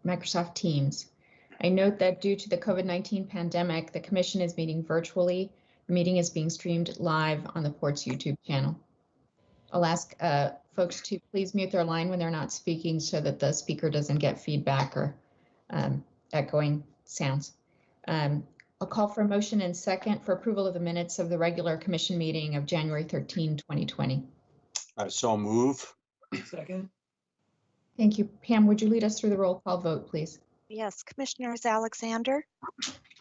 Microsoft Teams. I note that due to the COVID-19 pandemic, the Commission is meeting virtually. The meeting is being streamed live on the Port's YouTube channel. I'll ask folks to please mute their line when they're not speaking so that the speaker doesn't get feedback or echoing sounds. I'll call for a motion and second for approval of the minutes of the regular Commission meeting of January 13, 2020. So move. Second. Thank you. Pam, would you lead us through the roll call vote, please? Yes, Commissioners Alexander,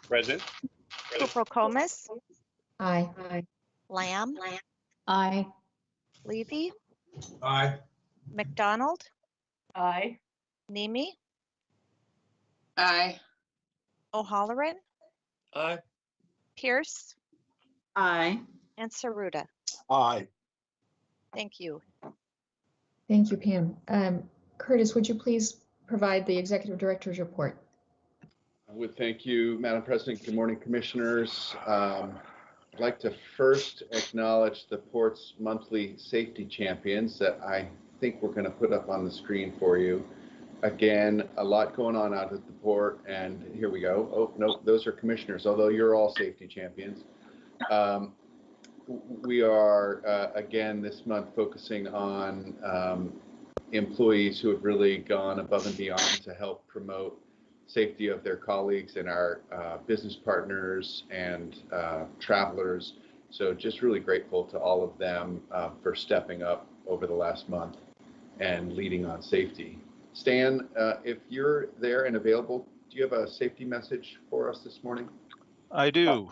Present. Kuprokomis, Aye. Lamb, Aye. Levy, Aye. McDonald, Aye. Nemi, Aye. O'Halloran, Aye. Pierce, Aye. and Saruda. Aye. Thank you. Thank you, Pam. Curtis, would you please provide the Executive Director's report? I would thank you, Madam President. Good morning, Commissioners. I'd like to first acknowledge the Port's monthly safety champions that I think we're going to put up on the screen for you. Again, a lot going on out at the Port, and here we go. Oh, no, those are Commissioners, although you're all safety champions. We are, again, this month focusing on employees who have really gone above and beyond to help promote safety of their colleagues and our business partners and travelers. So just really grateful to all of them for stepping up over the last month and leading on safety. Stan, if you're there and available, do you have a safety message for us this morning? I do.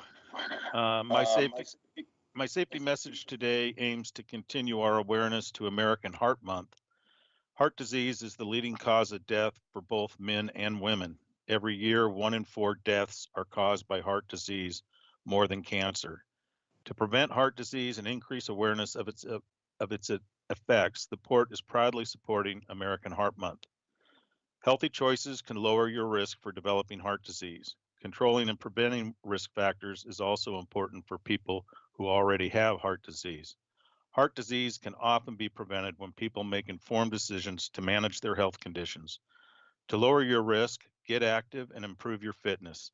My safety message today aims to continue our awareness to American Heart Month. Heart disease is the leading cause of death for both men and women. Every year, 1 in 4 deaths are caused by heart disease, more than cancer. To prevent heart disease and increase awareness of its effects, the Port is proudly supporting American Heart Month. Healthy choices can lower your risk for developing heart disease. Controlling and preventing risk factors is also important for people who already have heart disease. Heart disease can often be prevented when people make informed decisions to manage their health conditions. To lower your risk, get active and improve your fitness.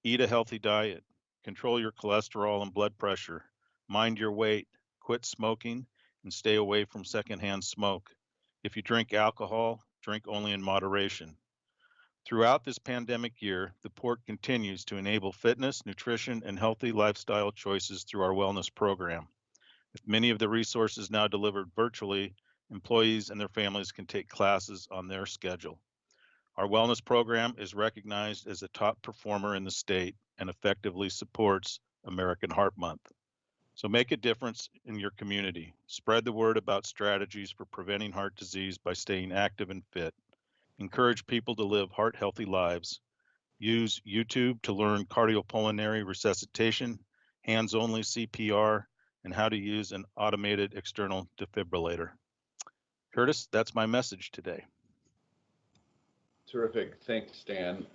Eat a healthy diet. Control your cholesterol and blood pressure. Mind your weight. Quit smoking and stay away from secondhand smoke. If you drink alcohol, drink only in moderation. Throughout this pandemic year, the Port continues to enable fitness, nutrition, and healthy lifestyle choices through our wellness program. With many of the resources now delivered virtually, employees and their families can take classes on their schedule. Our wellness program is recognized as a top performer in the state and effectively supports American Heart Month. So make a difference in your community. Spread the word about strategies for preventing heart disease by staying active and fit. Encourage people to live heart-healthy lives. Use YouTube to learn cardiopulmonary resuscitation, hands-only CPR, and how to use an automated external defibrillator. Curtis, that's my message today. Terrific. Thanks, Stan.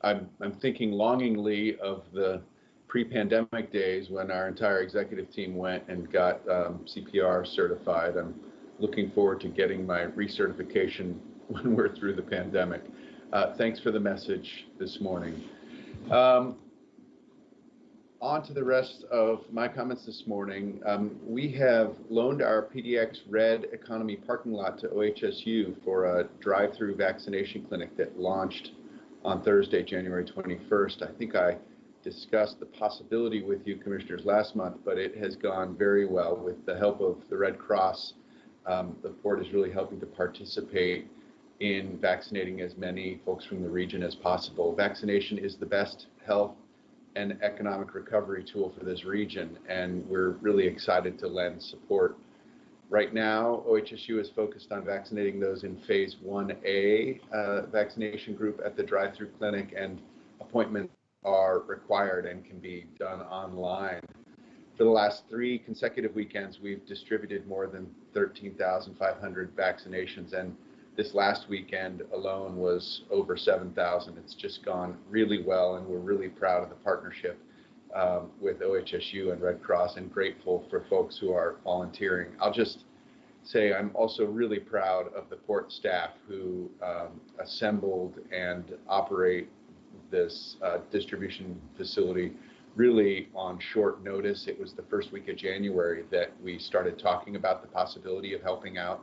I'm thinking longingly of the pre-pandemic days when our entire executive team went and got CPR certified. I'm looking forward to getting my recertification when we're through the pandemic. Thanks for the message this morning. On to the rest of my comments this morning. We have loaned our PDX Red Economy parking lot to OHSU for a drive-through vaccination clinic that launched on Thursday, January 21st. I think I discussed the possibility with you, Commissioners, last month, but it has gone very well with the help of the Red Cross. The Port is really helping to participate in vaccinating as many folks from the region as possible. Vaccination is the best health and economic recovery tool for this region, and we're really excited to lend support. Right now, OHSU is focused on vaccinating those in phase 1A vaccination group at the drive-through clinic, and appointments are required and can be done online. For the last 3 consecutive weekends, we've distributed more than 13,500 vaccinations, and this last weekend alone was over 7,000. It's just gone really well, and we're really proud of the partnership with OHSU and Red Cross, and grateful for folks who are volunteering. I'll just say I'm also really proud of the port staff who assembled and operate this distribution facility really on short notice. It was the first week of January that we started talking about the possibility of helping out,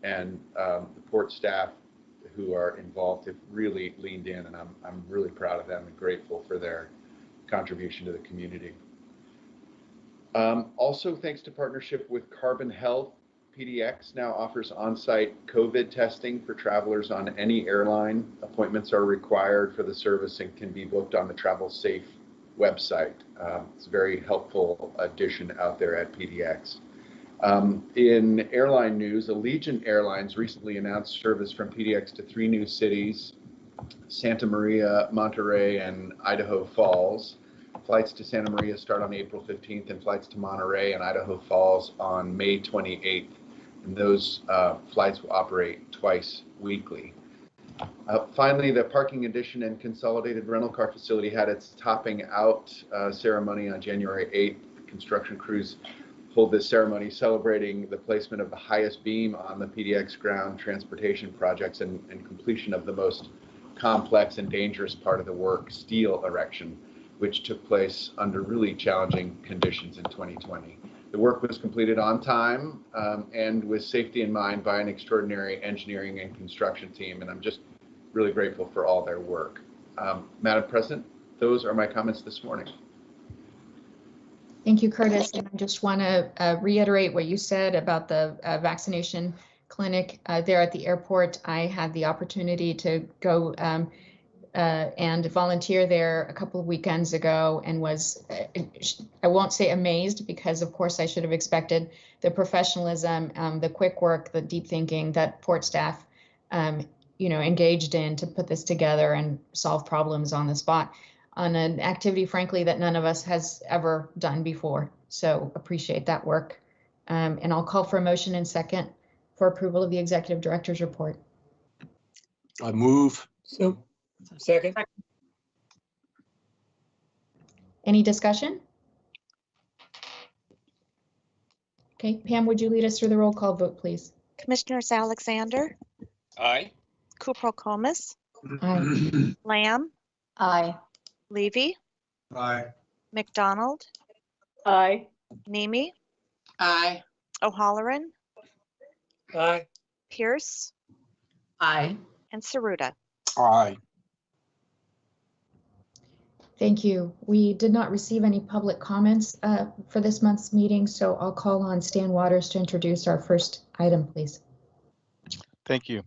and the port staff who are involved have really leaned in, and I'm really proud of them and grateful for their contribution to the community. Also, thanks to partnership with Carbon Health, PDX now offers on-site COVID testing for travelers on any airline. Appointments are required for the service and can be booked on the Travel Safe website. It's a very helpful addition out there at PDX. In airline news, Allegiant Airlines recently announced service from PDX to 3 new cities, Santa Maria, Monterey, and Idaho Falls. Flights to Santa Maria start on April 15th and flights to Monterey and Idaho Falls on May 28th. And those flights will operate twice weekly. Finally, the Parking Addition and Consolidated Rental Car Facility had its topping out ceremony on January 8th. Construction crews hold this ceremony celebrating the placement of the highest beam on the PDX ground transportation projects and completion of the most complex and dangerous part of the work, steel erection, which took place under really challenging conditions in 2020. The work was completed on time and with safety in mind by an extraordinary engineering and construction team, and I'm just really grateful for all their work. Madam President, those are my comments this morning. Thank you, Curtis. And I just want to reiterate what you said about the vaccination clinic there at the airport. I had the opportunity to go and volunteer there a couple of weekends ago and was, I won't say amazed, because of course I should have expected the professionalism, the quick work, the deep thinking that port staff, engaged in to put this together and solve problems on the spot on an activity, frankly, that none of us has ever done before. So appreciate that work. And I'll call for a motion and second for approval of the executive director's report. I move. So, second. Any discussion? Okay, Pam, would you lead us through the roll call vote, please? Commissioners Alexander, Aye. Kouprokomis, Aye. Lamb, Aye. Levy, Aye. McDonald, Aye. Nemi, Aye. O'Halloran, Aye. Pierce, Aye. and Saruda. Aye. Thank you. We did not receive any public comments for this month's meeting, so I'll call on Stan Waters to introduce our first item, please. Thank you.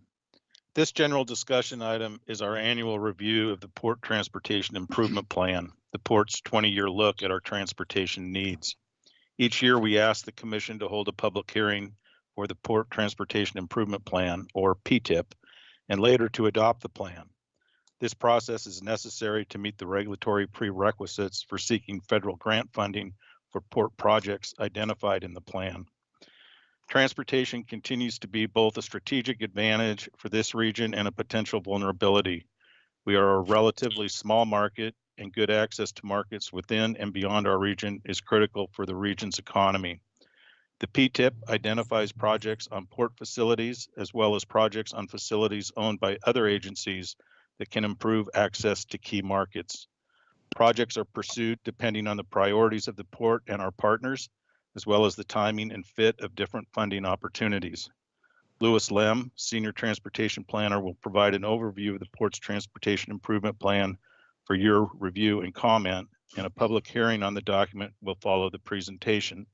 This general discussion item is our annual review of the Port Transportation Improvement Plan, the port's 20-year look at our transportation needs. Each year, we ask the Commission to hold a public hearing for the Port Transportation Improvement Plan, or PTIP, and later to adopt the plan. This process is necessary to meet the regulatory prerequisites for seeking federal grant funding for port projects identified in the plan. Transportation continues to be both a strategic advantage for this region and a potential vulnerability. We are a relatively small market, and good access to markets within and beyond our region is critical for the region's economy. The PTIP identifies projects on port facilities as well as projects on facilities owned by other agencies that can improve access to key markets. Projects are pursued depending on the priorities of the port and our partners, as well as the timing and fit of different funding opportunities. Louis Lem, Senior Transportation Planner, will provide an overview of the port's transportation improvement plan for your review and comment, and a public hearing on the document will follow the presentation.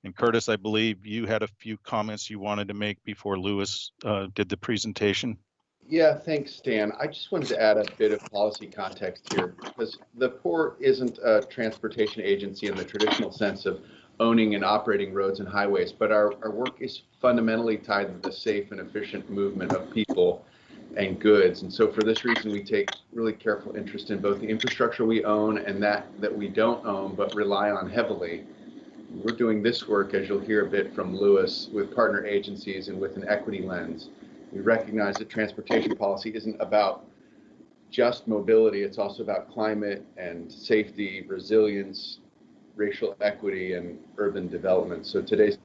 And Curtis, I believe you had a few comments you wanted to make before Louis did the presentation. Yeah, thanks, Stan. I just wanted to add a bit of policy context here, because the port isn't a transportation agency in the traditional sense of owning and operating roads and highways, but our work is fundamentally tied to the safe and efficient movement of people and goods. And so for this reason, we take really careful interest in both the infrastructure we own and that we don't own but rely on heavily. We're doing this work, as you'll hear a bit from Louis, with partner agencies and with an equity lens. We recognize that transportation policy isn't about just mobility, it's also about climate and safety, resilience, racial equity, and urban development. So today's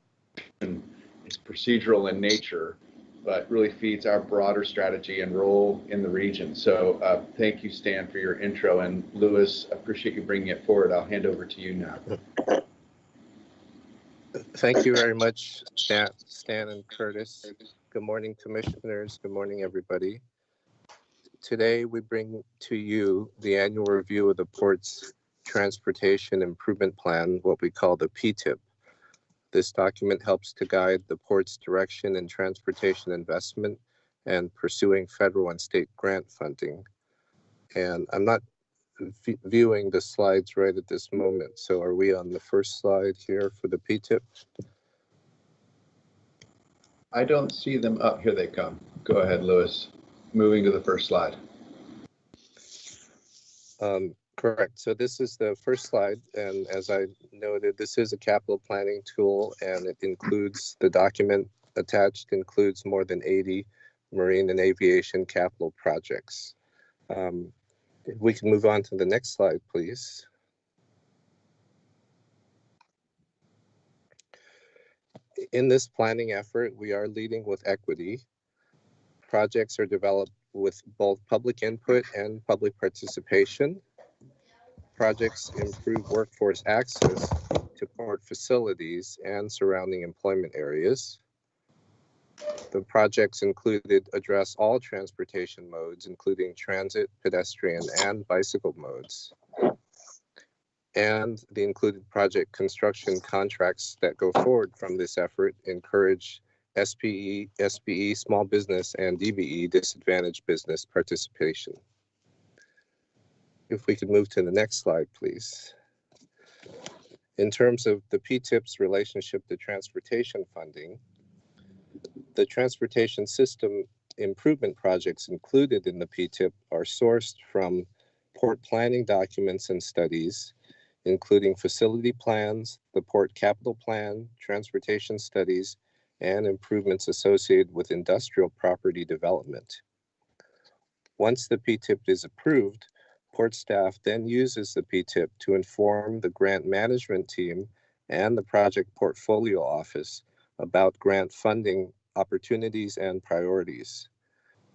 is procedural in nature, but really feeds our broader strategy and role in the region. So thank you, Stan, for your intro. And Louis, appreciate you bringing it forward. I'll hand over to you now. Thank you very much, Stan and Curtis. Good morning, commissioners. Good morning, everybody. Today, we bring to you the annual review of the Port's Transportation Improvement Plan, what we call the PTIP. This document helps to guide the Port's direction in transportation investment and pursuing federal and state grant funding. And I'm not viewing the slides right at this moment. So are we on the first slide here for the PTIP? I don't see them up. Here they come. Go ahead, Louis. Moving to the first slide. Correct. So this is the first slide. And as I noted, this is a capital planning tool, and it includes the document attached, includes more than 80 marine and aviation capital projects. If we can move on to the next slide, please. In this planning effort, we are leading with equity. Projects are developed with both public input and public participation. Projects improve workforce access to port facilities and surrounding employment areas. The projects included address all transportation modes, including transit, pedestrian, and bicycle modes. And the included project construction contracts that go forward from this effort encourage SPE, small business, and DBE, disadvantaged business participation. If we could move to the next slide, please. In terms of the PTIP's relationship to transportation funding, the transportation system improvement projects included in the PTIP are sourced from port planning documents and studies, including facility plans, the port capital plan, transportation studies, and improvements associated with industrial property development. Once the PTIP is approved, port staff then uses the PTIP to inform the grant management team and the project portfolio office about grant funding opportunities and priorities.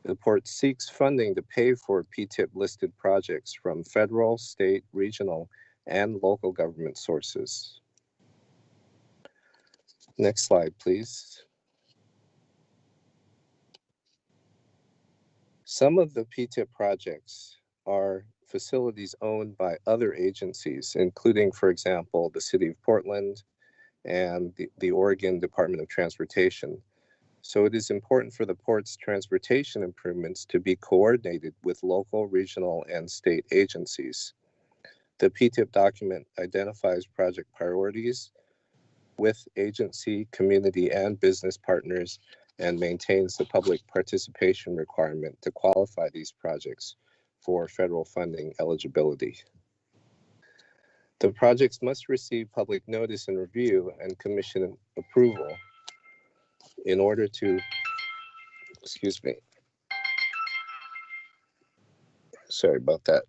The port seeks funding to pay for PTIP listed projects from federal, state, regional, and local government sources. Next slide, please. Some of the PTIP projects are facilities owned by other agencies, including, for example, the City of Portland and the Oregon Department of Transportation. So it is important for the port's transportation improvements to be coordinated with local, regional, and state agencies. The PTIP document identifies project priorities with agency, community, and business partners and maintains the public participation requirement to qualify these projects for federal funding eligibility. The projects must receive public notice and review and commission approval in order to, sorry about that.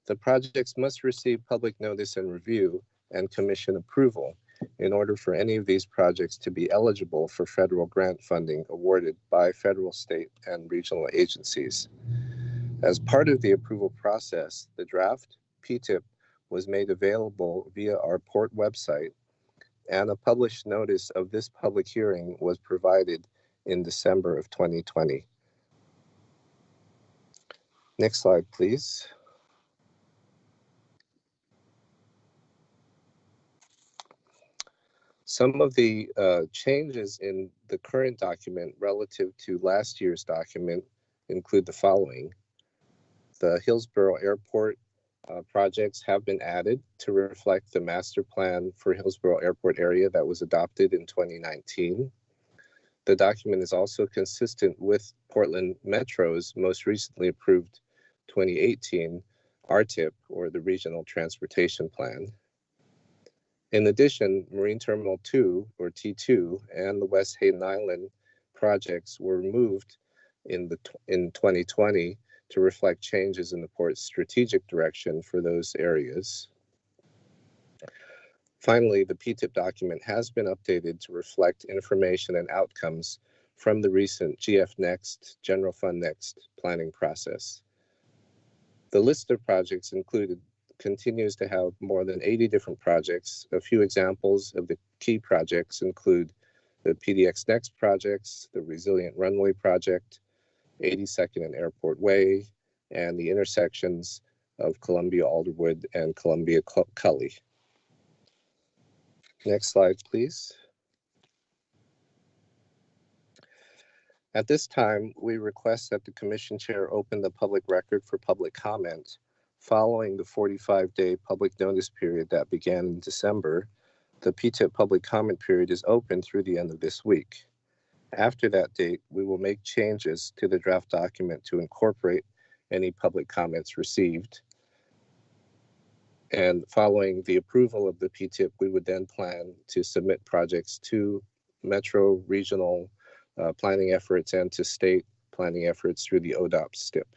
The projects must receive public notice and review and commission approval in order for any of these projects to be eligible for federal grant funding awarded by federal, state, and regional agencies. As part of the approval process, the draft PTIP was made available via our port website, and a published notice of this public hearing was provided in December of 2020. Next slide, please. Some of the changes in the current document relative to last year's document include the following. The Hillsborough Airport projects have been added to reflect the master plan for Hillsborough Airport area that was adopted in 2019. The document is also consistent with Portland Metro's most recently approved 2018 RTIP, or the Regional Transportation Plan. In addition, Marine Terminal 2, or T2, and the West Hayden Island projects were removed in 2020 to reflect changes in the port's strategic direction for those areas. Finally, the PTIP document has been updated to reflect information and outcomes from the recent GF Next, General Fund Next planning process. The list of projects included continues to have more than 80 different projects. A few examples of the key projects include the PDX Next projects, the Resilient Runway project, 82nd and Airport Way, and the intersections of Columbia Alderwood and Columbia Cully. Next slide, please. At this time, we request that the Commission Chair open the public record for public comment. Following the 45-day public notice period that began in December, the PTIP public comment period is open through the end of this week. After that date, we will make changes to the draft document to incorporate any public comments received. And following the approval of the PTIP, we would then plan to submit projects to Metro Regional planning efforts and to state planning efforts through the ODOP STIP.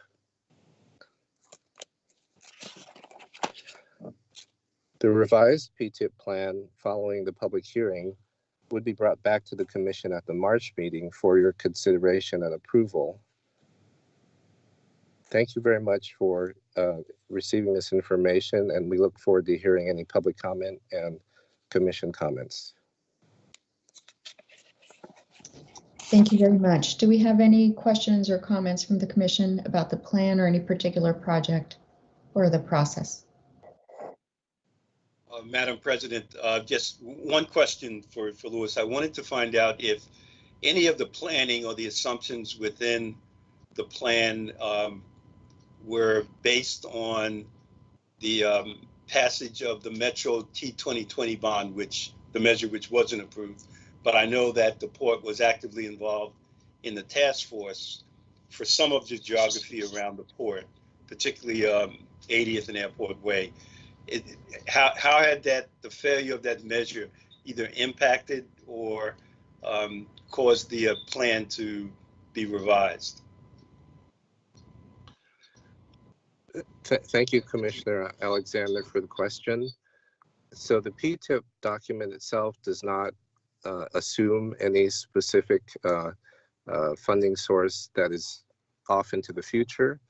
The revised PTIP plan following the public hearing would be brought back to the Commission at the March meeting for your consideration and approval. Thank you very much for receiving this information, and we look forward to hearing any public comment and Commission comments. Thank you very much. Do we have any questions or comments from the Commission about the plan or any particular project or the process? Madam President, just one question for Louis. I wanted to find out if any of the planning or the assumptions within the plan were based on the passage of the Metro T2020 bond, which the measure which wasn't approved. But I know that the port was actively involved in the task force for some of the geography around the port, particularly 80th and Airport Way. How had the failure of that measure either impacted or caused the plan to be revised? Thank you, Commissioner Alexander, for the question. So the PTIP document itself does not assume any specific funding source that is off into the future.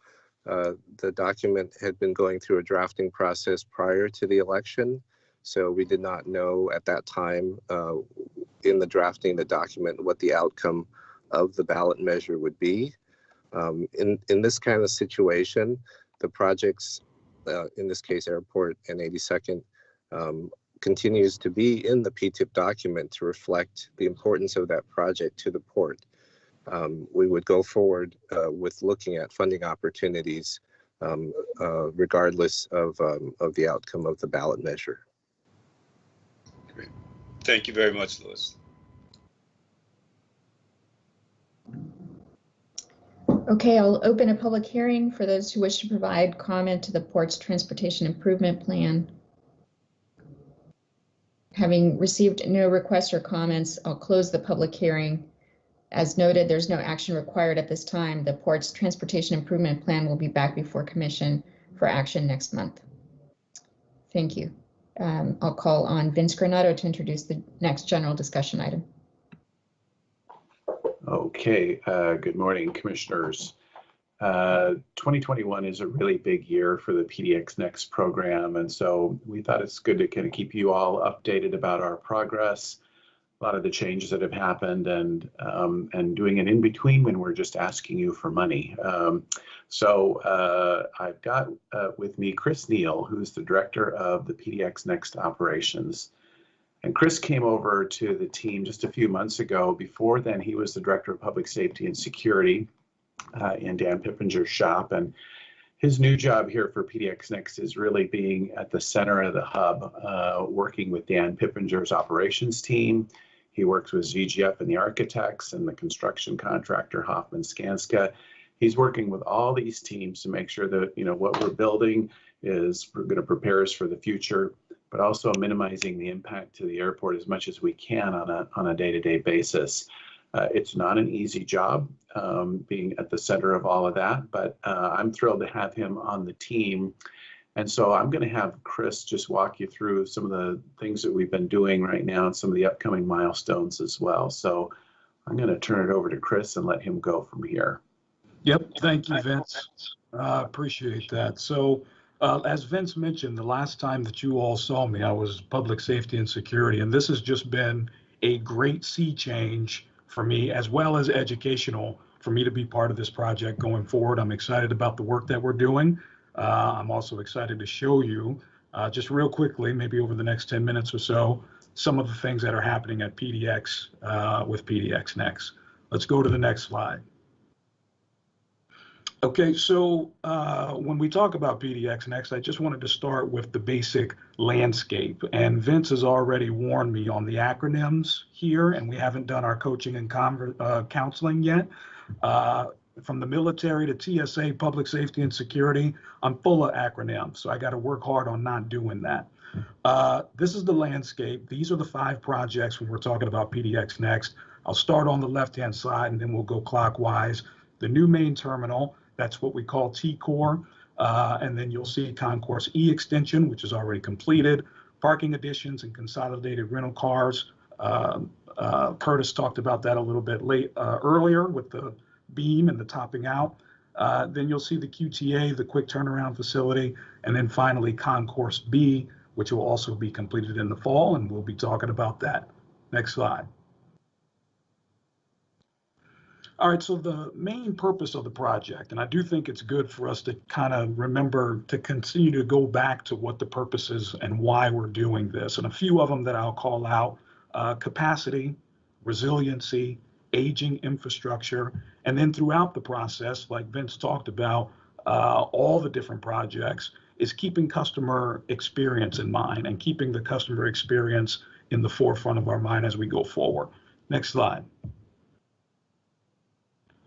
The document had been going through a drafting process prior to the election, so we did not know at that time in the drafting the document what the outcome of the ballot measure would be. In this kind of situation, the projects, in this case Airport and 82nd, continues to be in the PTIP document to reflect the importance of that project to the port. We would go forward with looking at funding opportunities regardless of the outcome of the ballot measure. Great. Thank you very much, Louis. Okay, I'll open a public hearing for those who wish to provide comment to the port's transportation improvement plan. Having received no requests or comments, I'll close the public hearing. As noted, there's no action required at this time. The port's transportation improvement plan will be back before Commission for action next month. Thank you. I'll call on Vince Granato to introduce the next general discussion item. Okay, good morning, Commissioners. 2021 is a really big year for the PDX Next program, and so we thought it's good to kind of keep you all updated about our progress, a lot of the changes that have happened, and doing an in-between when we're just asking you for money. I've got with me Chris Neal, who's the director of the PDX Next operations. And Chris came over to the team just a few months ago. Before then, he was the director of public safety and security in Dan Pippinger's shop. And his new job here for PDX Next is really being at the center of the hub, working with Dan Pippinger's operations team. He works with ZGF and the architects and the construction contractor, Hoffman Skanska. He's working with all these teams to make sure that, you know, what we're building is going to prepare us for the future, but also minimizing the impact to the airport as much as we can on a day-to-day basis. It's not an easy job being at the center of all of that, but I'm thrilled to have him on the team. And so I'm going to have Chris just walk you through some of the things that we've been doing right now and some of the upcoming milestones as well. So I'm going to turn it over to Chris and let him go from here. Yep, thank you, Vince. Appreciate that. So as Vince mentioned, the last time that you all saw me, I was public safety and security, and this has just been a great sea change for me, as well as educational for me to be part of this project going forward. I'm excited about the work that we're doing. I'm also excited to show you just real quickly, maybe over the next 10 minutes or so, some of the things that are happening at PDX with PDX Next. Let's go to the next slide. Okay, so when we talk about PDX Next, I just wanted to start with the basic landscape. And Vince has already warned me on the acronyms here, and we haven't done our coaching and counseling yet. From the military to TSA, public safety and security, I'm full of acronyms, so I got to work hard on not doing that. This is the landscape. These are the 5 projects when we're talking about PDX Next. I'll start on the left-hand side, and then we'll go clockwise. The new main terminal, that's what we call T-Core. And then you'll see Concourse E extension, which is already completed, parking additions and consolidated rental cars. Curtis talked about that a little bit earlier with the beam and the topping out. Then you'll see the QTA, the quick turnaround facility, and then finally Concourse B, which will also be completed in the fall, and we'll be talking about that. Next slide. All right, so the main purpose of the project, and I do think it's good for us to kind of remember to continue to go back to what the purpose is and why we're doing this. And a few of them that I'll call out, capacity, resiliency, aging infrastructure, and then throughout the process, like Vince talked about, all the different projects is keeping customer experience in mind and keeping the customer experience in the forefront of our mind as we go forward. Next slide.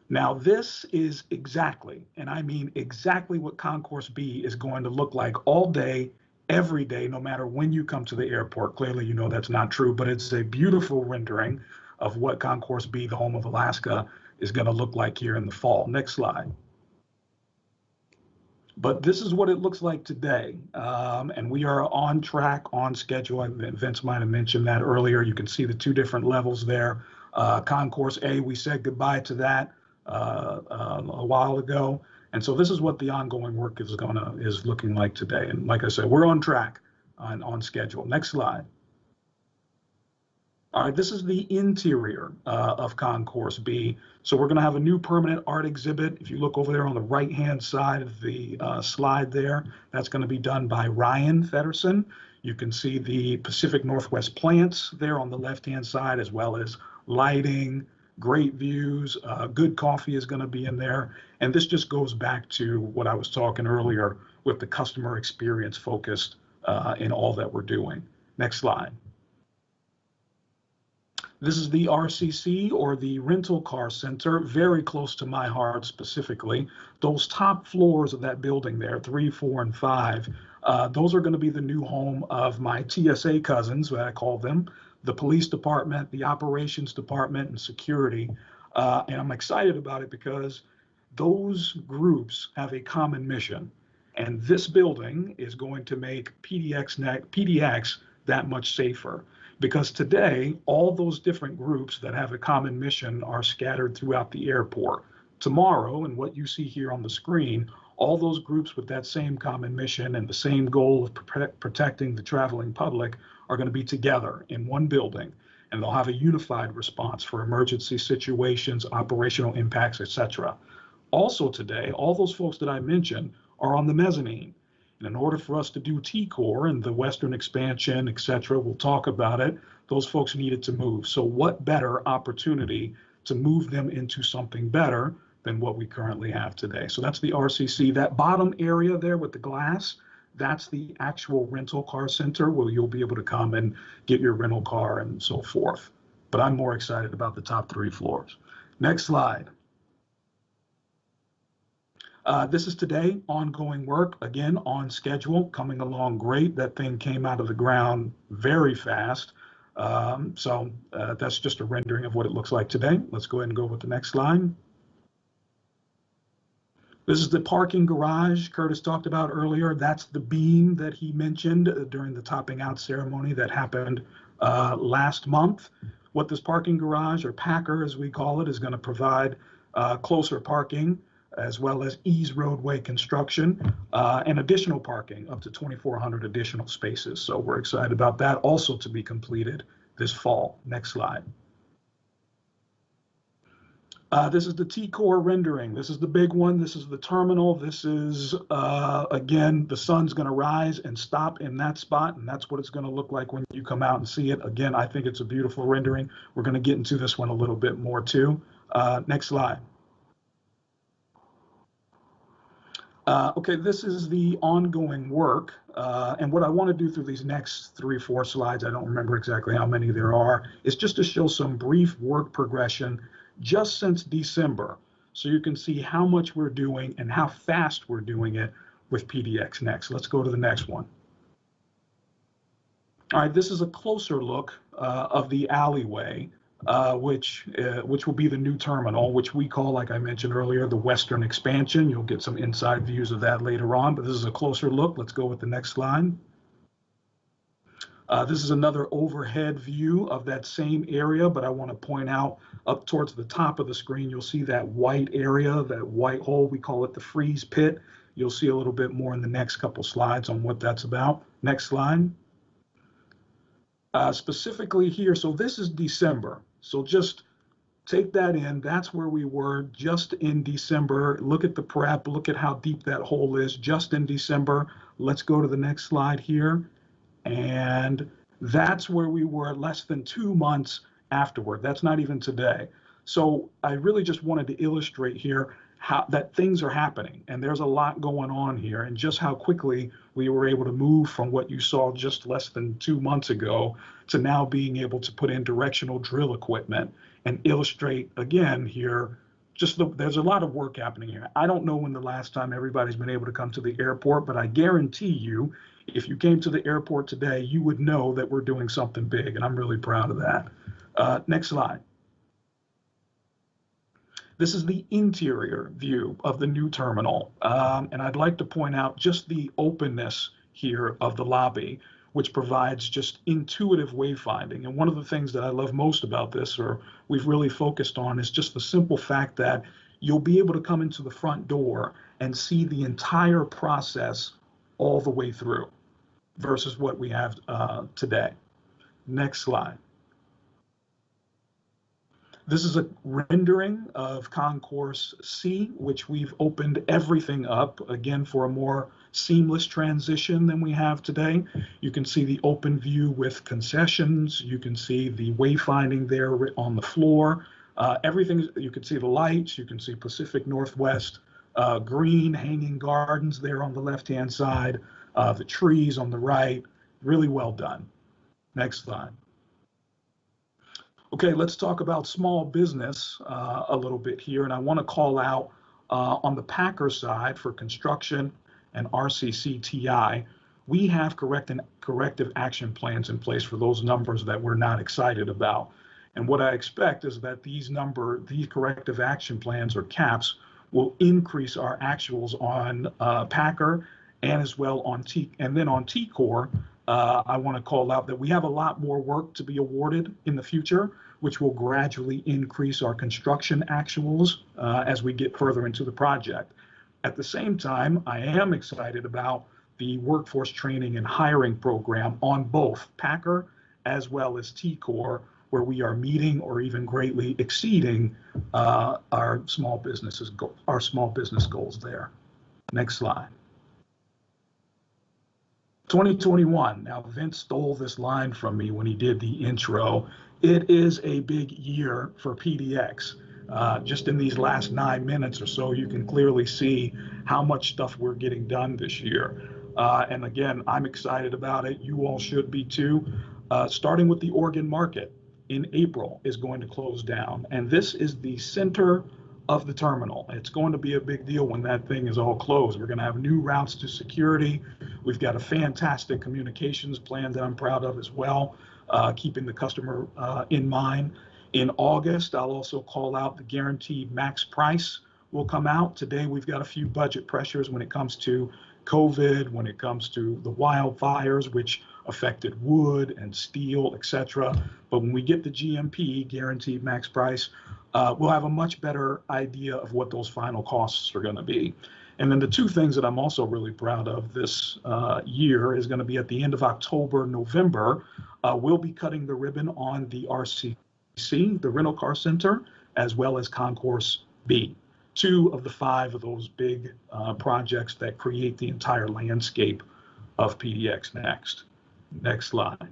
Now, this is exactly, and I mean exactly, what Concourse B is going to look like all day, every day, no matter when you come to the airport. Clearly, you know that's not true, but it's a beautiful rendering of what Concourse B, the home of Alaska, is going to look like here in the fall. Next slide. But this is what it looks like today. And we are on track, on schedule. Vince might have mentioned that earlier. You can see the 2 different levels there. Concourse A, we said goodbye to that a while ago. And so this is what the ongoing work is looking like today. And like I said, we're on track on schedule. Next slide. All right, this is the interior of Concourse B. So we're going to have a new permanent art exhibit. If you look over there on the right-hand side of the slide there, that's going to be done by Ryan Feddersen. You can see the Pacific Northwest plants there on the left-hand side, as well as lighting, great views, good coffee is going to be in there. And this just goes back to what I was talking earlier with the customer experience focused in all that we're doing. Next slide. This is the RCC, or the Rental Car Center, very close to my heart specifically. Those top floors of that building there, 3, 4, and 5, those are going to be the new home of my TSA cousins, what I call them, the police department, the operations department, and security. And I'm excited about it because those groups have a common mission. And this building is going to make PDX that much safer. Because today, all those different groups that have a common mission are scattered throughout the airport. Tomorrow, and what you see here on the screen, all those groups with that same common mission and the same goal of protecting the traveling public are going to be together in one building, and they'll have a unified response for emergency situations, operational impacts, etc. Also today, all those folks that I mentioned are on the mezzanine. And in order for us to do T-Core and the Western expansion, etc., we'll talk about it, those folks needed to move. So what better opportunity to move them into something better than what we currently have today? So that's the RCC. That bottom area there with the glass, that's the actual rental car center where you'll be able to come and get your rental car and so forth. But I'm more excited about the top 3 floors. Next slide. This is today, ongoing work, again, on schedule, coming along great. That thing came out of the ground very fast. So that's just a rendering of what it looks like today. Let's go ahead and go with the next slide. This is the parking garage Curtis talked about earlier. That's the beam that he mentioned during the topping out ceremony that happened last month. What this parking garage, or Packer as we call it, is going to provide closer parking as well as ease roadway construction and additional parking, up to 2,400 additional spaces. So we're excited about that, also to be completed this fall. Next slide. This is the T-core rendering. This is the big one. This is the terminal. This is, again, the sun's going to rise and stop in that spot, and that's what it's going to look like when you come out and see it. Again, I think it's a beautiful rendering. We're going to get into this one a little bit more, too. Next slide. Okay, this is the ongoing work. And what I want to do through these next 3-4 slides, I don't remember exactly how many there are, is just to show some brief work progression just since December, so you can see how much we're doing and how fast we're doing it with PDX Next. Let's go to the next one. All right, this is a closer look of the alleyway, which will be the new terminal, which we call, like I mentioned earlier, the Western expansion. You'll get some inside views of that later on, but this is a closer look. Let's go with the next slide. This is another overhead view of that same area, but I want to point out up towards the top of the screen, you'll see that white area, that white hole. We call it the freeze pit. You'll see a little bit more in the next couple slides on what that's about. Next slide. Specifically here, so this is December. So just take that in. That's where we were just in December. Look at the prep. Look at how deep that hole is just in December. Let's go to the next slide here. And that's where we were less than 2 months afterward. That's not even today. So I really just wanted to illustrate here how that things are happening, and there's a lot going on here, and just how quickly we were able to move from what you saw just less than 2 months ago to now being able to put in directional drill equipment and illustrate again here. There's a lot of work happening here. I don't know when the last time everybody's been able to come to the airport, but I guarantee you, if you came to the airport today, you would know that we're doing something big, and I'm really proud of that. Next slide. This is the interior view of the new terminal, and I'd like to point out just the openness here of the lobby, which provides just intuitive wayfinding. And one of the things that I love most about this, or we've really focused on, is just the simple fact that you'll be able to come into the front door and see the entire process all the way through versus what we have today. Next slide. This is a rendering of Concourse C, which we've opened everything up, again, for a more seamless transition than we have today. You can see the open view with concessions. You can see the wayfinding there on the floor. Everything, you can see the lights. You can see Pacific Northwest green hanging gardens there on the left-hand side, the trees on the right. Really well done. Next slide. Okay, let's talk about small business a little bit here. And I want to call out on the Packer side for construction and RCC TI, we have corrective action plans in place for those numbers that we're not excited about. And what I expect is that these corrective action plans, or CAPs, will increase our actuals on Packer and as well on T-Core. I want to call out that we have a lot more work to be awarded in the future, which will gradually increase our construction actuals as we get further into the project. At the same time, I am excited about the workforce training and hiring program on both Packer as well as T-Core, where we are meeting or even greatly exceeding our small business goals there. Next slide. 2021. Now, Vince stole this line from me when he did the intro. It is a big year for PDX. Just in these last 9 minutes or so, you can clearly see how much stuff we're getting done this year. And again, I'm excited about it. You all should be too. Starting with the Oregon market in April is going to close down. And this is the center of the terminal. It's going to be a big deal when that thing is all closed. We're going to have new routes to security. We've got a fantastic communications plan that I'm proud of as well, keeping the customer in mind. In August, I'll also call out the guaranteed max price will come out. Today, we've got a few budget pressures when it comes to COVID, when it comes to the wildfires, which affected wood and steel, et cetera. But when we get the GMP, guaranteed max price, we'll have a much better idea of what those final costs are going to be. And then the two things that I'm also really proud of this year is going to be at the end of October, November, we'll be cutting the ribbon on the RCC, the Rental Car Center, as well as Concourse B, 2 of the 5 of those big projects that create the entire landscape of PDX Next. Next slide.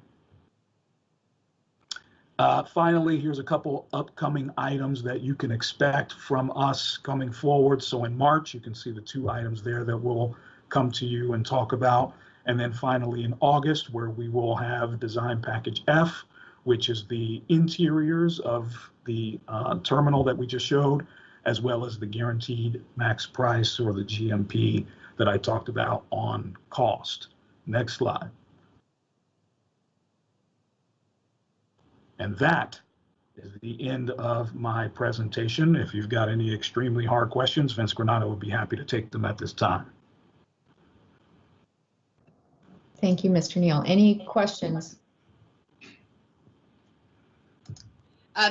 Finally, here's a couple upcoming items that you can expect from us coming forward. So in March, you can see the 2 items there that we'll come to you and talk about. And then finally in August, where we will have Design Package F, which is the interiors of the terminal that we just showed, as well as the guaranteed max price, or the GMP, that I talked about on cost. Next slide. And that is the end of my presentation. If you've got any extremely hard questions, Vince Granado would be happy to take them at this time. Thank you, Mr. Neal. Any questions?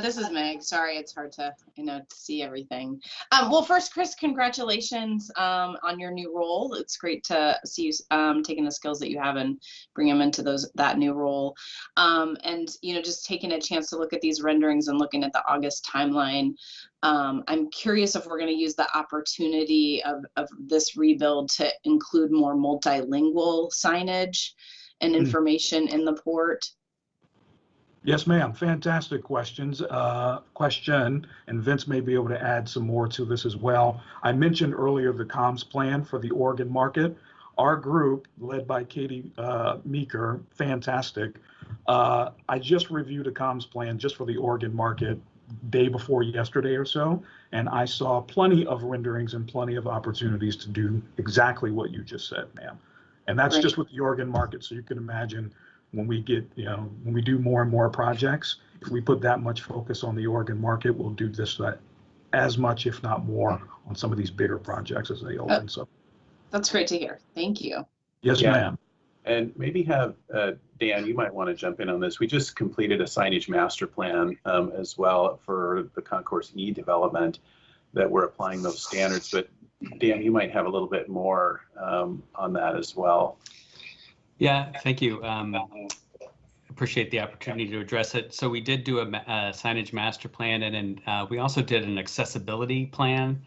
This is Meg. Sorry, it's hard to, to see everything. Well, first, Chris, congratulations on your new role. It's great to see you taking the skills that you have and bring them into that new role. And just taking a chance to look at these renderings and looking at the August timeline. I'm curious if we're going to use the opportunity of this rebuild to include more multilingual signage and information in the port. Yes, ma'am. Fantastic questions. And Vince may be able to add some more to this as well. I mentioned earlier the comms plan for the Oregon market. Our group, led by Katie Meeker, fantastic. I just reviewed a comms plan just for the Oregon market day before yesterday or so, and I saw plenty of renderings and plenty of opportunities to do exactly what you just said, ma'am. And that's just with the Oregon market. So you can imagine, when we get, when we do more and more projects, if we put that much focus on the Oregon market, we'll do this as much, if not more, on some of these bigger projects as they open. So that's great to hear. Thank you. Yes, ma'am. And maybe have, Dan, you might want to jump in on this. We just completed a signage master plan as well for the Concourse E development that we're applying those standards. But Dan, you might have a little bit more on that as well. Yeah, thank you. Appreciate the opportunity to address it. So we did do a signage master plan, and then we also did an accessibility plan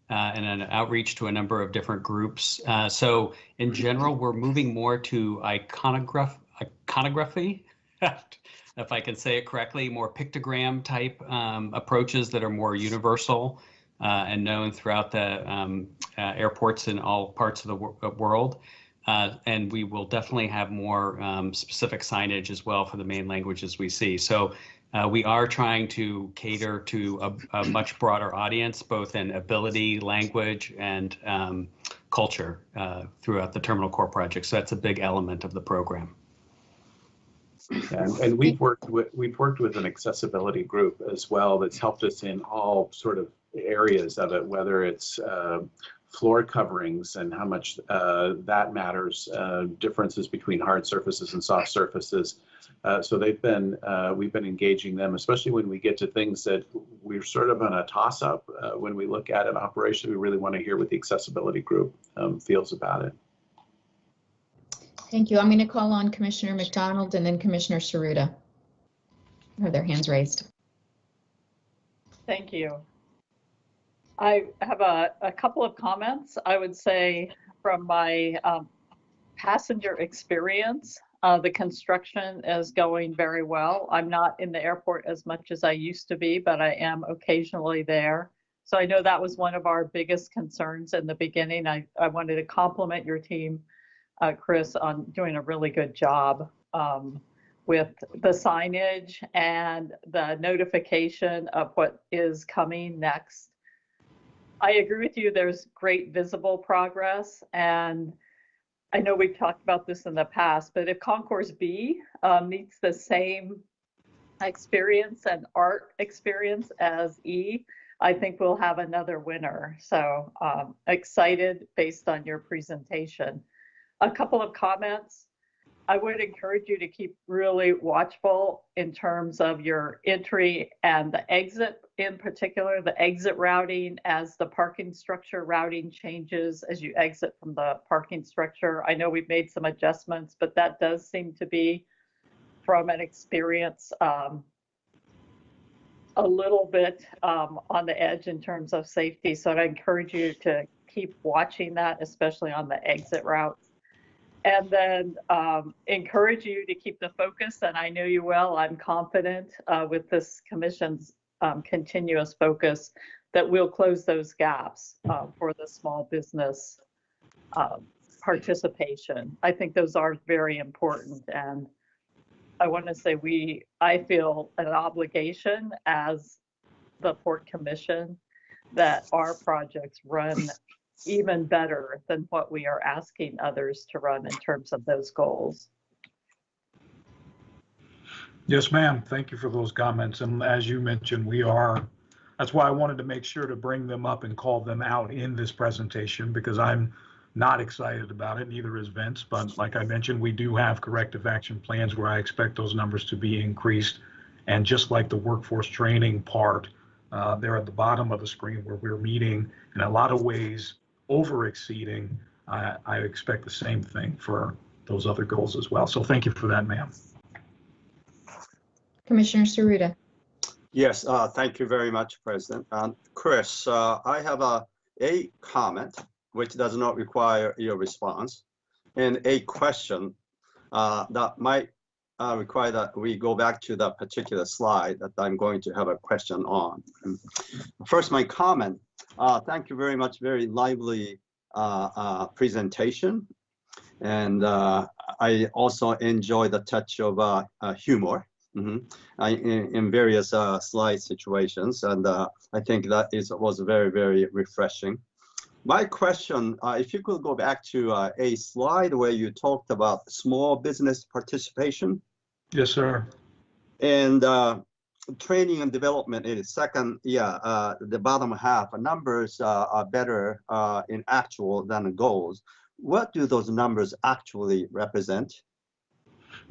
and an outreach to a number of different groups. So in general, we're moving more to iconography, if I can say it correctly, more pictogram type approaches that are more universal and known throughout the airports in all parts of the world. And we will definitely have more specific signage as well for the main languages we see. So we are trying to cater to a much broader audience, both in ability, language, and culture throughout the Terminal Core project. So that's a big element of the program. Yeah, and we've worked with an accessibility group as well that's helped us in all sort of areas of it, whether it's floor coverings and how much that matters, differences between hard surfaces and soft surfaces. So we've been engaging them, especially when we get to things that we're sort of on a toss-up. When we look at an operation, we really want to hear what the accessibility group feels about it. Thank you. I'm going to call on Commissioner McDonald and then Commissioner Saruda. Have their hands raised. Thank you. I have a couple of comments. I would say from my passenger experience, the construction is going very well. I'm not in the airport as much as I used to be, but I am occasionally there. So I know that was one of our biggest concerns in the beginning. I wanted to compliment your team, Chris, on doing a really good job with the signage and the notification of what is coming next. I agree with you, there's great visible progress, and I know we've talked about this in the past, but if Concourse B meets the same experience and art experience as E, I think we'll have another winner. So excited based on your presentation. A couple of comments. I would encourage you to keep really watchful in terms of your entry and the exit, in particular, the exit routing as the parking structure routing changes as you exit from the parking structure. I know we've made some adjustments, but that does seem to be, from an experience, a little bit on the edge in terms of safety. So I encourage you to keep watching that, especially on the exit routes. And then encourage you to keep the focus, and I know you will. I'm confident with this commission's continuous focus that we'll close those gaps for the small business participation. I think those are very important, and I want to say I feel an obligation as the Port Commission that our projects run even better than what we are asking others to run in terms of those goals. Yes, ma'am. Thank you for those comments. And as you mentioned, that's why I wanted to make sure to bring them up and call them out in this presentation, because I'm not excited about it, neither is Vince. But like I mentioned, we do have corrective action plans where I expect those numbers to be increased. And just like the workforce training part, there at the bottom of the screen where we're meeting in a lot of ways, over exceeding, I expect the same thing for those other goals as well. So thank you for that, ma'am. Commissioner Saruda. Yes, thank you very much, President. Chris, I have a comment which does not require your response, and a question that might require that we go back to the particular slide that I'm going to have a question on. First, my comment. Thank you very much. Very lively presentation, and I also enjoy the touch of humor in various slide situations, and I think that was very, very refreshing. My question, if you could go back to a slide where you talked about small business participation. Yes, sir. And training and development is second. Yeah, the bottom half numbers are better in actual than goals. What do those numbers actually represent?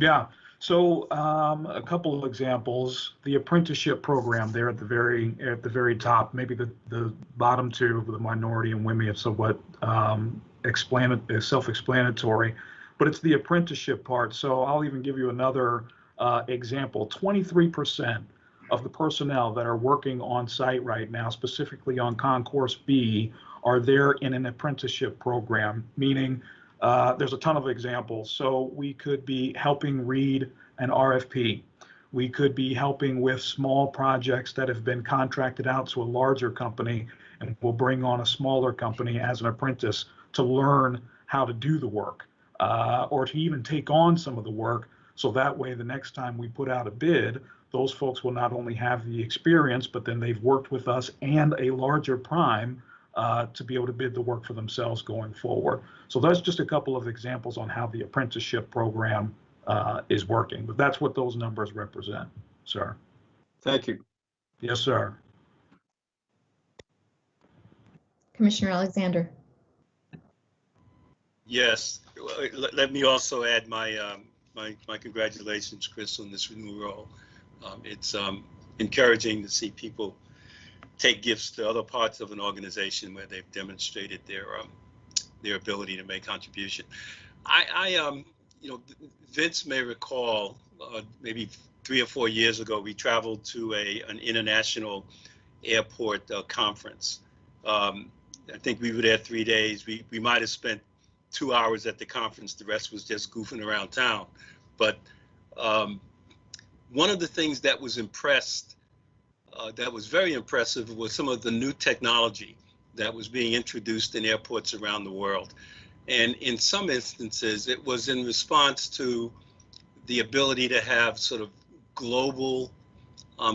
Yeah. So a couple of examples: the apprenticeship program there at the very top, maybe the bottom two, the minority and women, is somewhat self-explanatory, but it's the apprenticeship part. So I'll even give you another example. 23% of the personnel that are working on site right now, specifically on Concourse B, are there in an apprenticeship program, meaning there's a ton of examples. So we could be helping read an RFP. We could be helping with small projects that have been contracted out to a larger company, and we'll bring on a smaller company as an apprentice to learn how to do the work, or to even take on some of the work. So that way, the next time we put out a bid, those folks will not only have the experience, but then they've worked with us and a larger prime to be able to bid the work for themselves going forward. So that's just a couple of examples on how the apprenticeship program is working, but that's what those numbers represent, sir. Thank you. Yes, sir. Commissioner Alexander. Yes, let me also add my my congratulations, Chris, on this new role. It's encouraging to see people take gifts to other parts of an organization where they've demonstrated their ability to make contribution. You know, Vince may recall maybe 3 or 4 years ago, we traveled to an international airport conference. I think we were there 3 days. We might have spent 2 hours at the conference. The rest was just goofing around town. But one of the things that was very impressive was some of the new technology that was being introduced in airports around the world. And in some instances, it was in response to the ability to have sort of global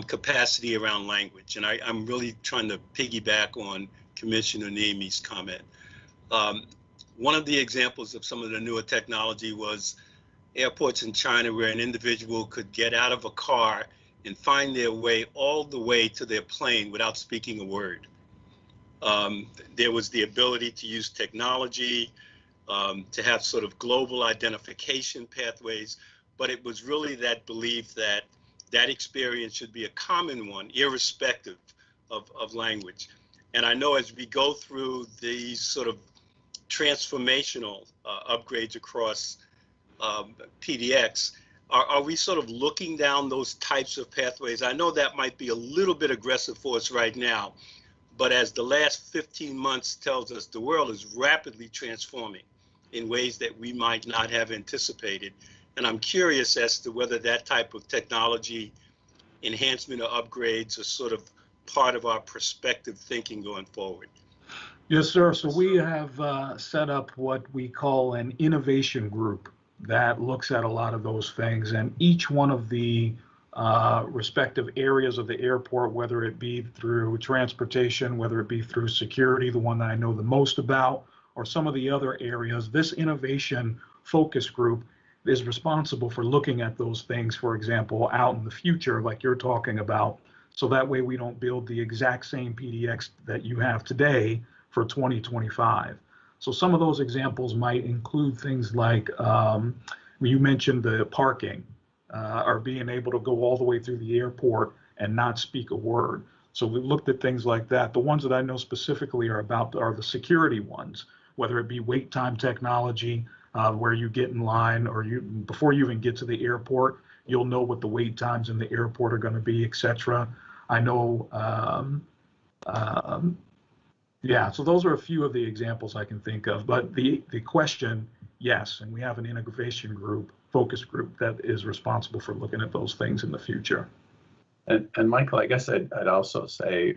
capacity around language. And I'm really trying to piggyback on Commissioner Niemi's comment. One of the examples of some of the newer technology was airports in China where an individual could get out of a car and find their way all the way to their plane without speaking a word. There was the ability to use technology, to have sort of global identification pathways, but it was really that belief that that experience should be a common one, irrespective of language. And I know as we go through these sort of transformational upgrades across PDX, are we sort of looking down those types of pathways? I know that might be a little bit aggressive for us right now, but as the last 15 months tells us, the world is rapidly transforming in ways that we might not have anticipated. And I'm curious as to whether that type of technology enhancement or upgrades are sort of part of our prospective thinking going forward. Yes, sir. So we have set up what we call an innovation group that looks at a lot of those things, and each one of the respective areas of the airport, whether it be through transportation, whether it be through security, the one that I know the most about, or some of the other areas, this innovation focus group is responsible for looking at those things, for example, out in the future, like you're talking about. So that way we don't build the exact same PDX that you have today for 2025. So some of those examples might include things like, you mentioned the parking, or being able to go all the way through the airport and not speak a word. So we looked at things like that. The ones that I know specifically are the security ones, whether it be wait time technology, where you get in line, or before you even get to the airport, you'll know what the wait times in the airport are going to be, etc. I know, yeah, so those are a few of the examples I can think of. But the question, yes, and we have an innovation group, focus group, that is responsible for looking at those things in the future. And Michael, I guess I'd also say,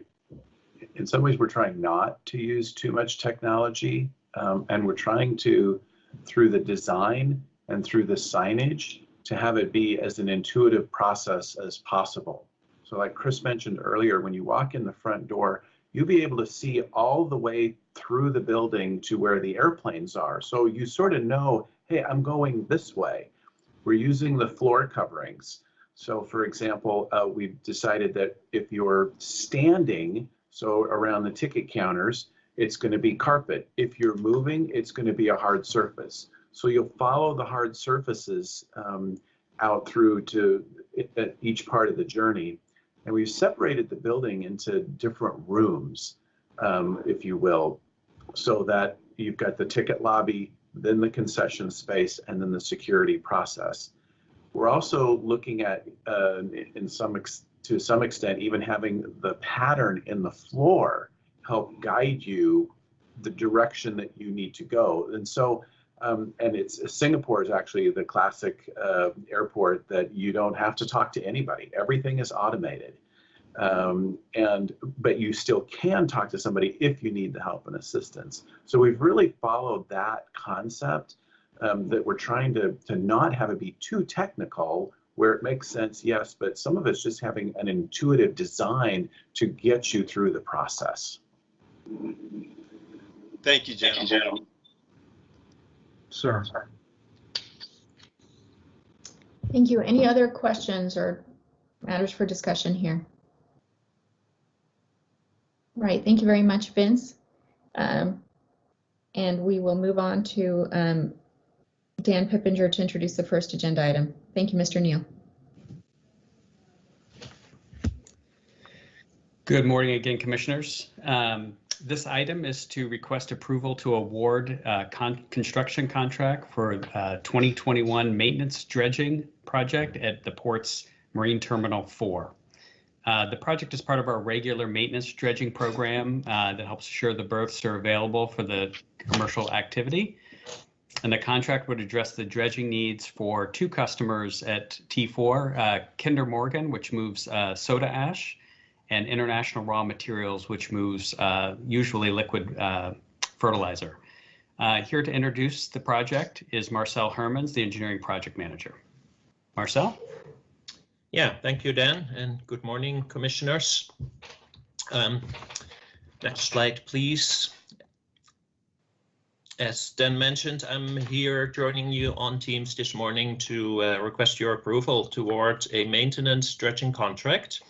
in some ways, we're trying not to use too much technology, and we're trying to, through the design and through the signage, to have it be as an intuitive process as possible. So like Chris mentioned earlier, when you walk in the front door, you'll be able to see all the way through the building to where the airplanes are. So you sort of know, hey, I'm going this way. We're using the floor coverings. So for example, we've decided that if you're standing, so around the ticket counters, it's going to be carpet. If you're moving, it's going to be a hard surface. So you'll follow the hard surfaces out through to each part of the journey. And we've separated the building into different rooms, if you will, so that you've got the ticket lobby, then the concession space, and then the security process. We're also looking at, to some extent, even having the pattern in the floor help guide you the direction that you need to go. And so, and Singapore is actually the classic airport that you don't have to talk to anybody. Everything is automated. But you still can talk to somebody if you need the help and assistance. So we've really followed that concept, that we're trying to not have it be too technical, where it makes sense, yes, but some of it's just having an intuitive design to get you through the process. Thank you, gentlemen. Sir. Thank you. Any other questions or matters for discussion here? Right. Thank you very much, Vince. And we will move on to Dan Pippinger to introduce the first agenda item. Thank you, Mr. Neal. Good morning again, Commissioners. This item is to request approval to award a construction contract for 2021 maintenance dredging project at the Port's Marine Terminal 4. The project is part of our regular maintenance dredging program that helps ensure the berths are available for the commercial activity. And the contract would address the dredging needs for two customers at T4, Kinder Morgan, which moves soda ash, and International Raw Materials, which moves usually liquid fertilizer. Here to introduce the project is Marcel Hermans, the engineering project manager. Marcel? Yeah, thank you, Dan, and good morning, Commissioners. Next slide, please. As Dan mentioned, I'm here joining you on Teams this morning to request your approval towards a maintenance dredging contract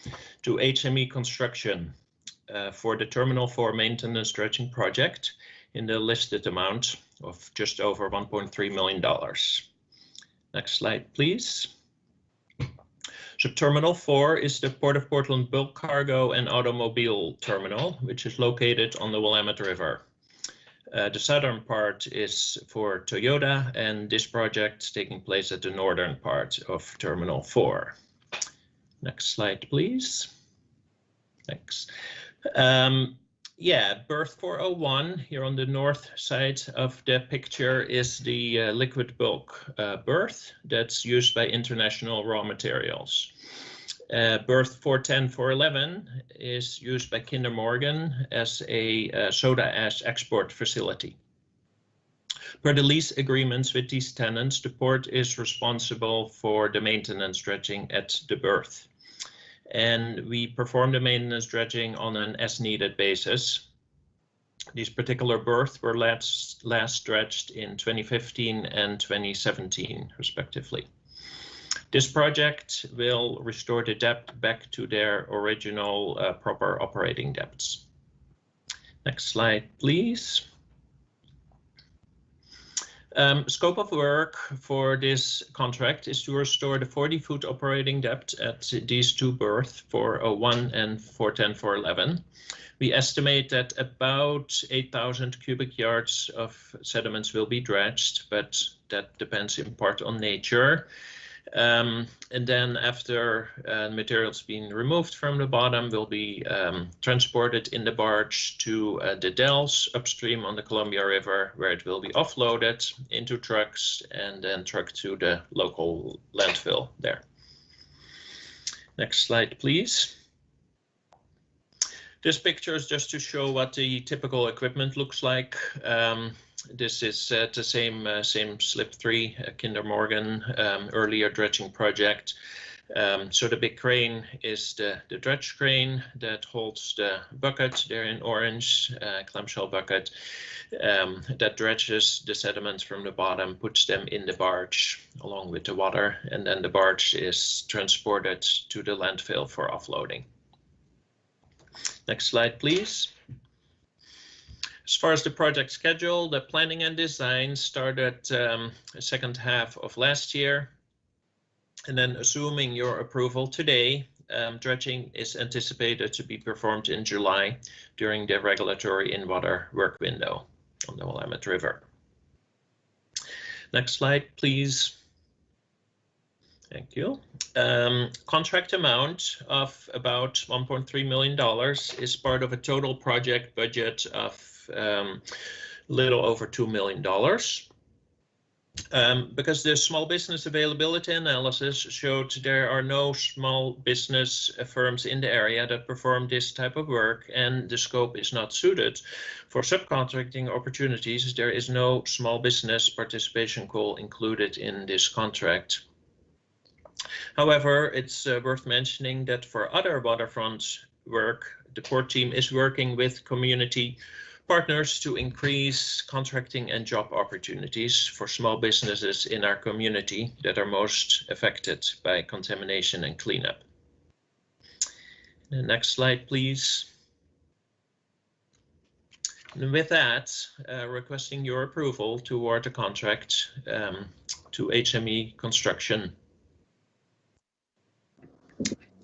to HME Construction for the Terminal 4 maintenance dredging project in the listed amount of just over $1.3 million. Next slide, please. So Terminal 4 is the Port of Portland bulk cargo and automobile terminal, which is located on the Willamette River. The southern part is for Toyota, and this project is taking place at the northern part of Terminal 4. Next slide, please. Thanks. Yeah, berth 401 here on the north side of the picture is the liquid bulk berth that's used by international raw materials. Berth 410, 411 is used by Kinder Morgan as a soda ash export facility. Per the lease agreements with these tenants, the port is responsible for the maintenance dredging at the berth. And we perform the maintenance dredging on an as-needed basis. These particular berths were last dredged in 2015 and 2017, respectively. This project will restore the depth back to their original proper operating depths. Next slide, please. Scope of work for this contract is to restore the 40-foot operating depth at these two berths, 401 and 410, 411. We estimate that about 8,000 cubic yards of sediments will be dredged, but that depends in part on nature. And then after materials being removed from the bottom will be transported in the barge to the Dells upstream on the Columbia River, where it will be offloaded into trucks and then trucked to the local landfill there. Next slide, please. This picture is just to show what the typical equipment looks like. This is the same Slip 3 Kinder Morgan earlier dredging project. So the big crane is the dredge crane that holds the bucket there in orange, clamshell bucket, that dredges the sediments from the bottom, puts them in the barge along with the water, and then the barge is transported to the landfill for offloading. Next slide, please. As far as the project schedule, the planning and design started the second half of last year. And then assuming your approval today, dredging is anticipated to be performed in July during the regulatory in-water work window on the Willamette River. Next slide, please. Thank you. Contract amount of about $1.3 million is part of a total project budget of little over $2 million. Because the small business availability analysis showed there are no small business firms in the area that perform this type of work, and the scope is not suited for subcontracting opportunities, there is no small business participation call included in this contract. However, it's worth mentioning that for other waterfront work, the port team is working with community partners to increase contracting and job opportunities for small businesses in our community that are most affected by contamination and cleanup. The next slide, please. And with that, requesting your approval toward the contract to HME Construction.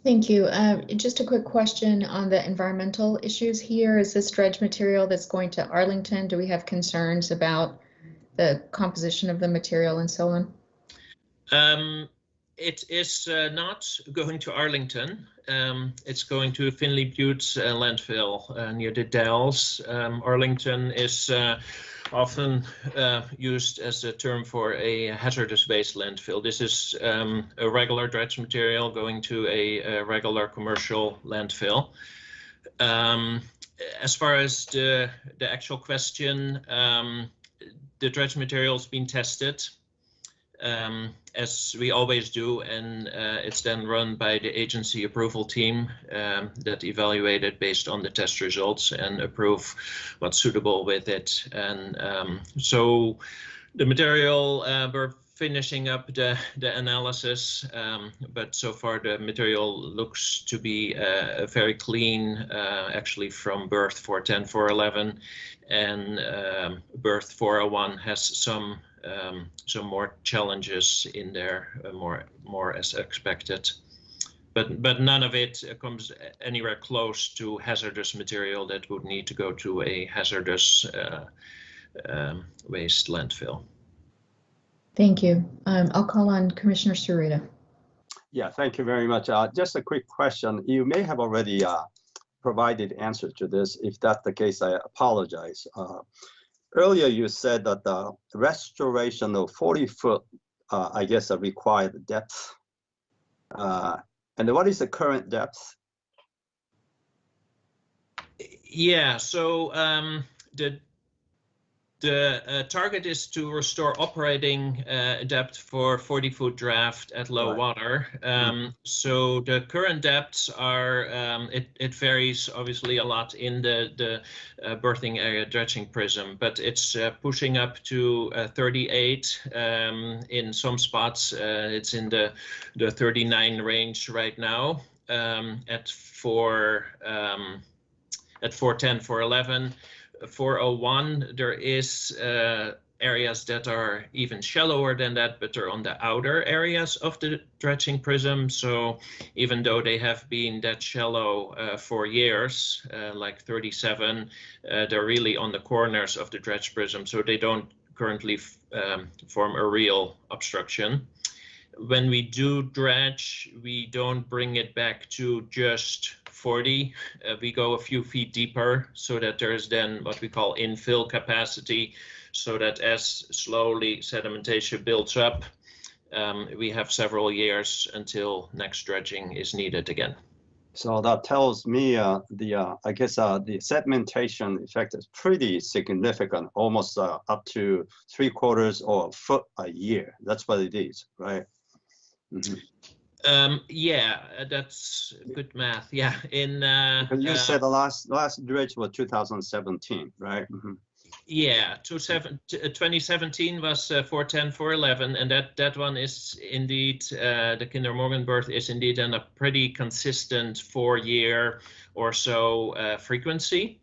Thank you. Just a quick question on the environmental issues here. Is this dredge material that's going to Arlington? Do we have concerns about the composition of the material and so on? It is not going to Arlington. It's going to Finley Butte landfill near the Dells. Arlington is often used as a term for a hazardous waste landfill. This is a regular dredge material going to a regular commercial landfill. As far as the actual question, the dredge material has been tested. as we always do, and it's then run by the agency approval team that evaluate it based on the test results and approve what's suitable with it. And so the material, we're finishing up the analysis, but so far the material looks to be very clean, actually from berth 410, 411, and berth 401 has some more challenges in there, more as expected. But none of it comes anywhere close to hazardous material that would need to go to a hazardous waste landfill. Thank you. I'll call on Commissioner Saruda. Yeah, thank you very much. Just a quick question. You may have already provided answer to this. If that's the case, I apologize. Earlier, you said that the restoration of 40-foot, I guess, a required depth. And what is the current depth? Yeah, so the target is to restore operating depth for 40-foot draft at low water. So the current depths are, it varies obviously a lot in the berthing area dredging prism, but it's pushing up to 38. In some spots, it's in the 39 range right now at 410, 411. 401, there is areas that are even shallower than that, but they're on the outer areas of the dredging prism. So even though they have been that shallow for years, like 37, they're really on the corners of the dredge prism. So they don't currently form a real obstruction. When we do dredge, we don't bring it back to just 40. We go a few feet deeper so that there's then what we call infill capacity, so that as slowly sedimentation builds up, we have several years until next dredging is needed again. So that tells me I guess the sedimentation effect is pretty significant, almost up to 3/4 or a foot a year. That's what it is, right? Yeah, that's good math. Yeah, in you said the last dredge was 2017, right? Yeah, 2017 was 410, 411, and that one is indeed the Kinder Morgan berth is indeed on a pretty consistent 4-year or so frequency.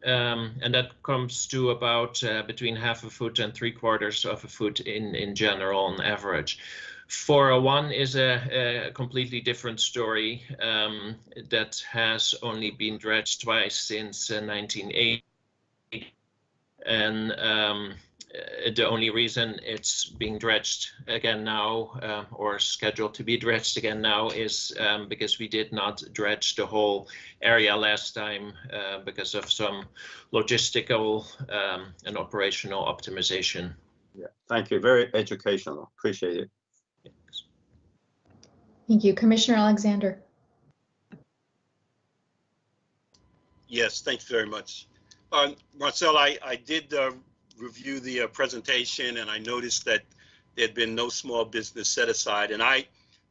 And that comes to about between 1/2 a foot and 3/4 of a foot in general on average. 401 is a completely different story that has only been dredged twice since 1980. And the only reason it's being dredged again now or scheduled to be dredged again now is because we did not dredge the whole area last time because of some logistical and operational optimization. Yeah, thank you. Very educational. Appreciate it. Thank you. Commissioner Alexander. Yes, thanks very much. Marcel, I did review the presentation, and I noticed that there had been no small business set aside. And I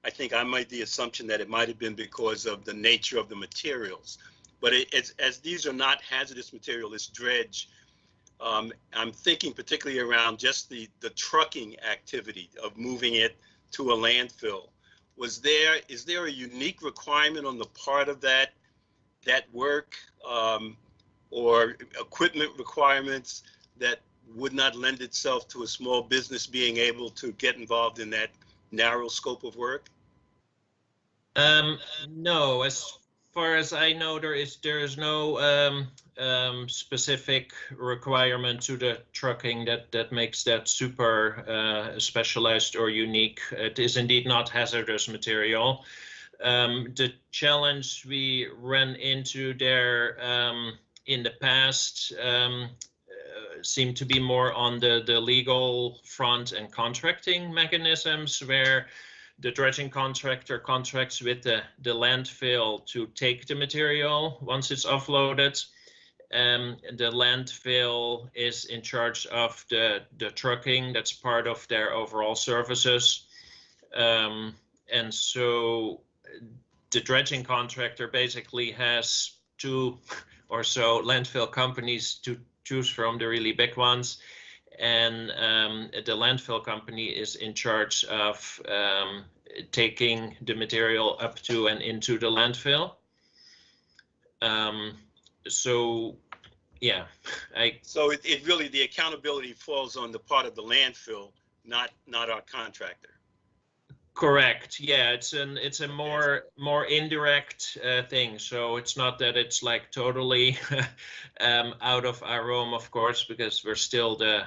think I made the assumption that it might have been because of the nature of the materials. But as these are not hazardous material, it's dredge. I'm thinking particularly around just the trucking activity of moving it to a landfill. Is there a unique requirement on the part of that work or equipment requirements that would not lend itself to a small business being able to get involved in that narrow scope of work? No, as far as I know, there is no specific requirement to the trucking that makes that super specialized or unique. It is indeed not hazardous material. The challenge we ran into there in the past seemed to be more on the legal front and contracting mechanisms, where the dredging contractor contracts with the landfill to take the material once it's offloaded. The landfill is in charge of the trucking. That's part of their overall services. And so the dredging contractor basically has 2 or so landfill companies to choose from, the really big ones. And the landfill company is in charge of taking the material up to and into the landfill. So, yeah, So it really, the accountability falls on the part of the landfill, not our contractor. Correct. Yeah, it's a more indirect thing. So it's not that it's like totally out of our realm, of course, because we're still the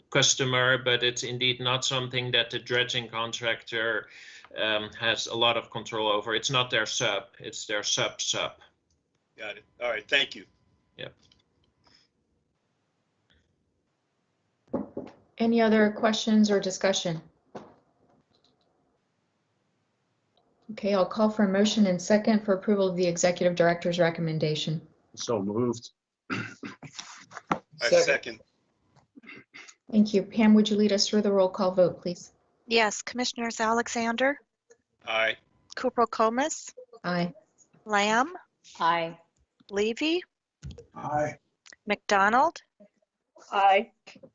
customer. But it's indeed not something that the dredging contractor has a lot of control over. It's not their sub. It's their sub. Got it. All right. Thank you. Yep. Any other questions or discussion? Okay, I'll call for a motion and second for approval of the executive director's recommendation. So moved. I second. Thank you. Pam, would you lead us through the roll call vote, please? Yes, Commissioners Alexander, Aye. Kupro-Comas, Aye. Lamb, Aye. Levy, Aye. McDonald, Aye.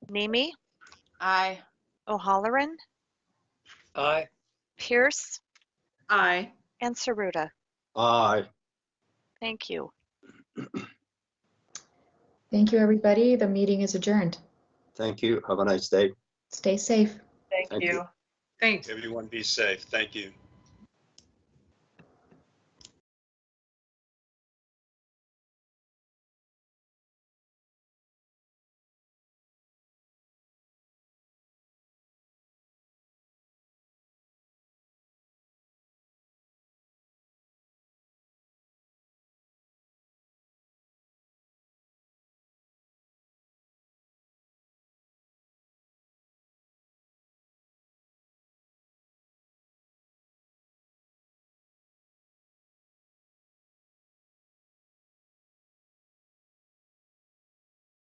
Nemi, Aye. O'Halloran, Aye. Pierce, Aye. and Saruda. Aye. Thank you. Thank you, everybody. The meeting is adjourned. Thank you. Have a nice day. Stay safe. Thank Thank you. you. Thanks. Everyone be safe. Thank you.